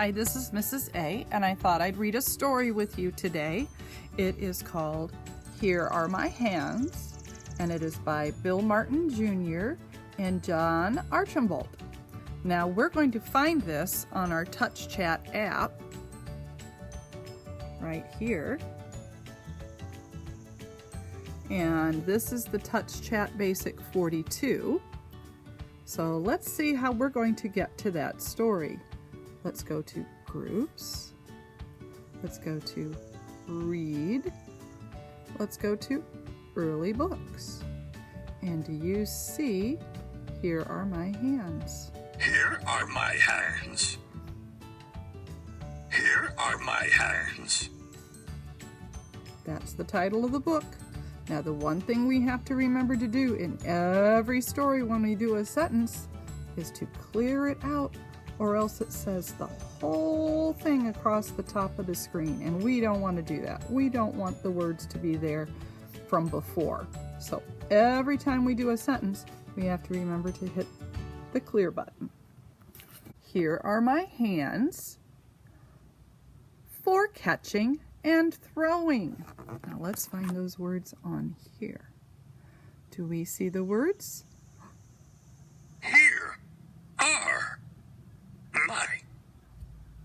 Hi, this is Mrs. A, and I thought I'd read a story with you today. It is called Here Are My Hands, and it is by Bill Martin Jr. and John Archambault. Now we're going to find this on our TouchChat app right here. And this is the TouchChat Basic 42. So let's see how we're going to get to that story. Let's go to Groups. Let's go to Read. Let's go to Early Books. And do you see, Here Are My Hands? Here are my hands. Here are my hands. That's the title of the book. Now, the one thing we have to remember to do in every story when we do a sentence is to clear it out, or else it says the whole thing across the top of the screen, and we don't want to do that. We don't want the words to be there from before. So every time we do a sentence, we have to remember to hit the clear button. Here are my hands for catching and throwing. Now let's find those words on here. Do we see the words? Here are my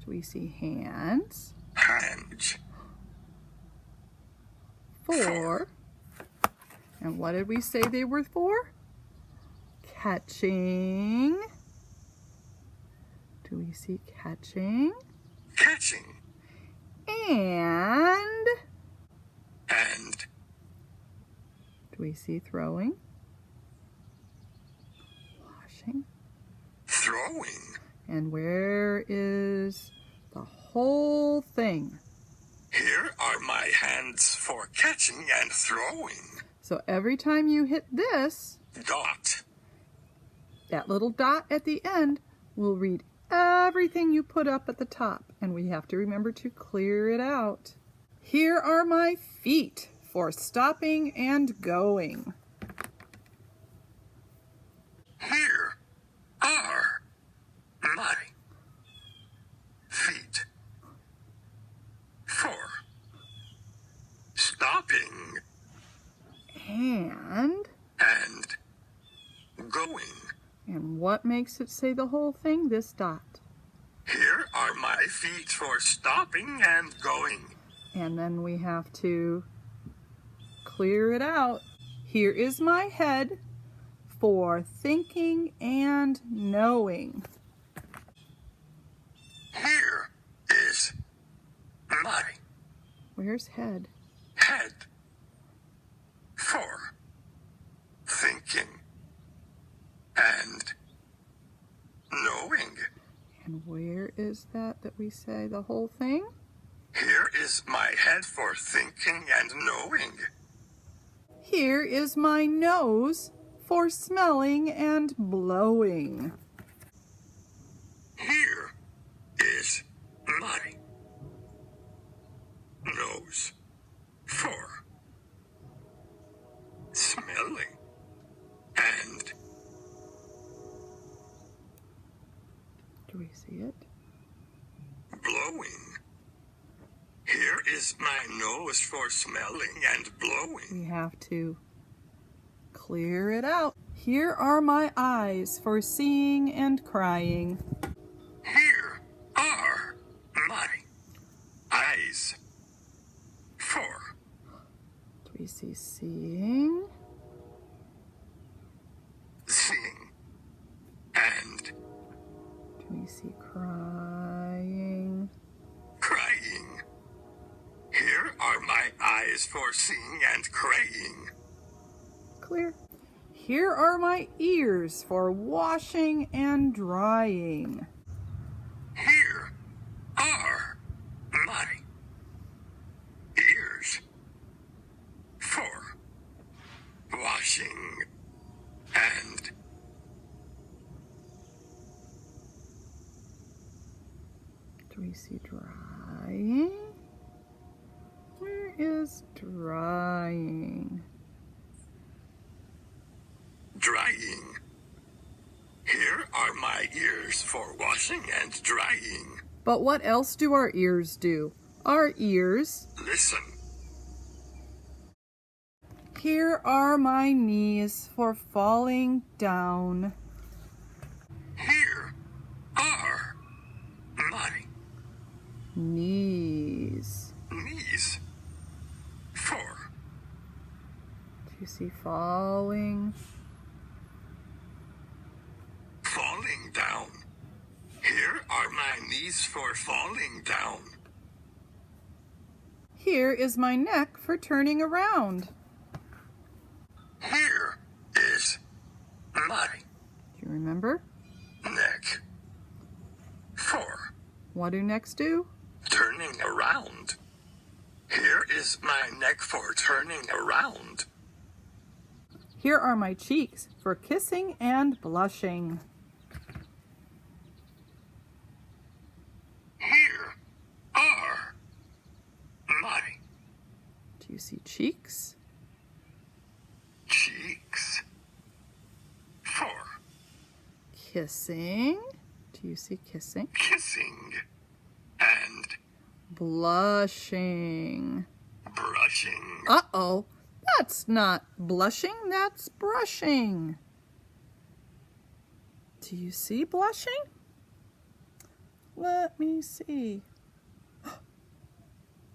Do we see hands? hands. For. And what did we say they were for? Catching. Do we see catching? Catching. And do we see throwing? Washing. Throwing. And where is the whole thing? Here are my hands for catching and throwing. So every time you hit this, Dot. that little dot at the end will read everything you put up at the top, and we have to remember to clear it out. Here are my feet for stopping and going. Here are my feet for stopping And going. And what makes it say the whole thing? This dot. Here are my feet for stopping and going. And then we have to clear it out. Here is my head for thinking and knowing. Here is my Where's head? head for thinking and knowing. And where is that we say the whole thing? Here is my head for thinking and knowing. Here is my nose for smelling and blowing. Here is my nose for smelling and Do we see it? blowing. Here is my nose for smelling and blowing. We have to clear it out. Here are my eyes for seeing and crying. Here are my eyes for Do we see seeing? seeing and Do we see crying? crying. Here are my eyes for seeing and crying. Clear. Here are my ears for washing and drying. Here are my ears for washing and Do we see drying? Where is drying? drying. Here are my ears for washing and drying. But what else do our ears do? Our ears listen. Here are my knees for falling down. Here are my Knees. knees for Do you see falling? falling down. Here are my knees for falling down. Here is my neck for turning around. Here is my Do you remember? neck for What do necks do? turning around. Here is my neck for turning around. Here are my cheeks for kissing and blushing. Here are my Do you see cheeks? cheeks for Kissing. Do you see kissing? kissing and Blushing. brushing. Uh-oh, that's not blushing, that's brushing. Do you see blushing? Let me see.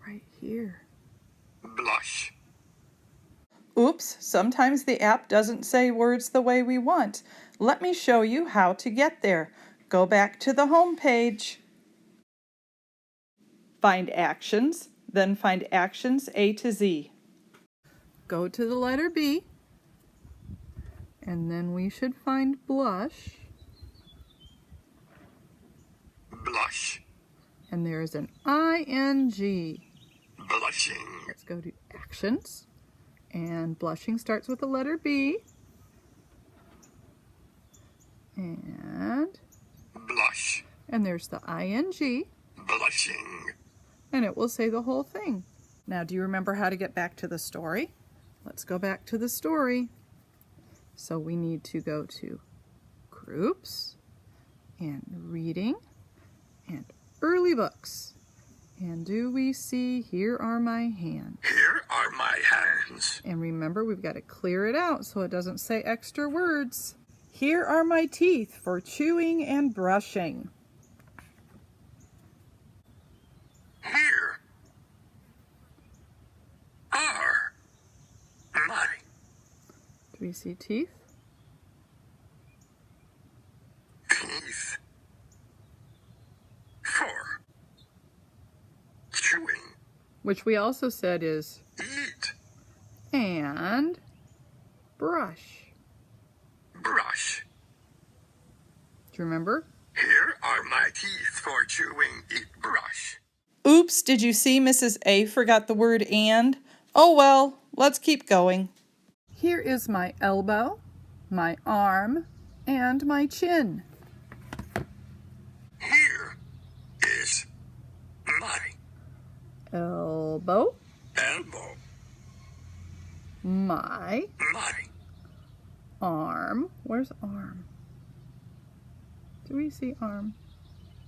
Right here. Blush. Oops, sometimes the app doesn't say words the way we want. Let me show you how to get there. Go back to the home page. Find Actions, then find Actions A to Z. Go to the letter B, and then we should find Blush, Blush. and there is an ING. Blushing. Let's go to Actions, and blushing starts with the letter B, and Blush. there's the ING, Blushing. and it will say the whole thing. Now, do you remember how to get back to the story? Let's go back to the story. So we need to go to Groups, and Reading, and Early Books. And do we see Here Are My Hands? Here are my hands. And remember, we've got to clear it out so it doesn't say extra words. Here are my teeth for chewing and brushing. Here are my Do we see teeth? teeth for chewing. Which we also said is Eat. and brush. Brush. Do you remember? Here are my teeth for chewing. Eat. Brush. Oops, did you see Mrs. A forgot the word and? Oh well, let's keep going. Here is my elbow, my arm, and my chin. Here is my Elbow, elbow. my My arm. Where's arm? Do we see arm?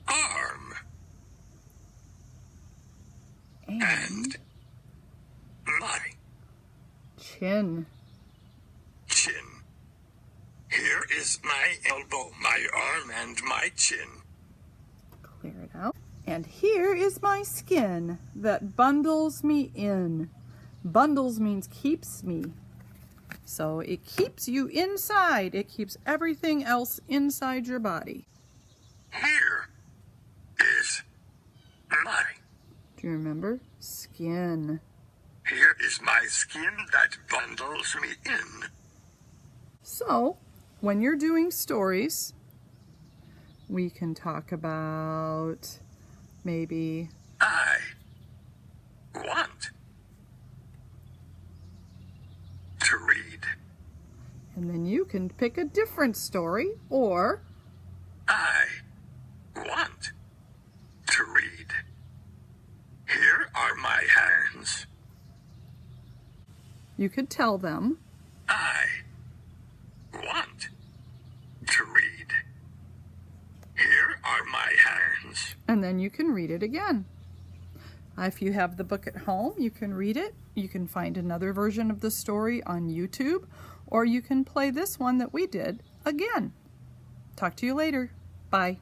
arm. And My chin. chin. Here is my elbow, my arm, and my chin. Clear it out. And here is my skin that bundles me in. Bundles means keeps me. So it keeps you inside. It keeps everything else inside your body. Here is my. Do you remember? Skin. Here is my skin that bundles me in. So, when you're doing stories, we can talk about maybe I want to read. and then you can pick a different story, or I want to read. Here are my hands. you could tell them, I want to read. Here are my hands. And then you can read it again. If you have the book at home, you can read it. You can find another version of the story on YouTube, or you can play this one that we did again. Talk to you later. Bye.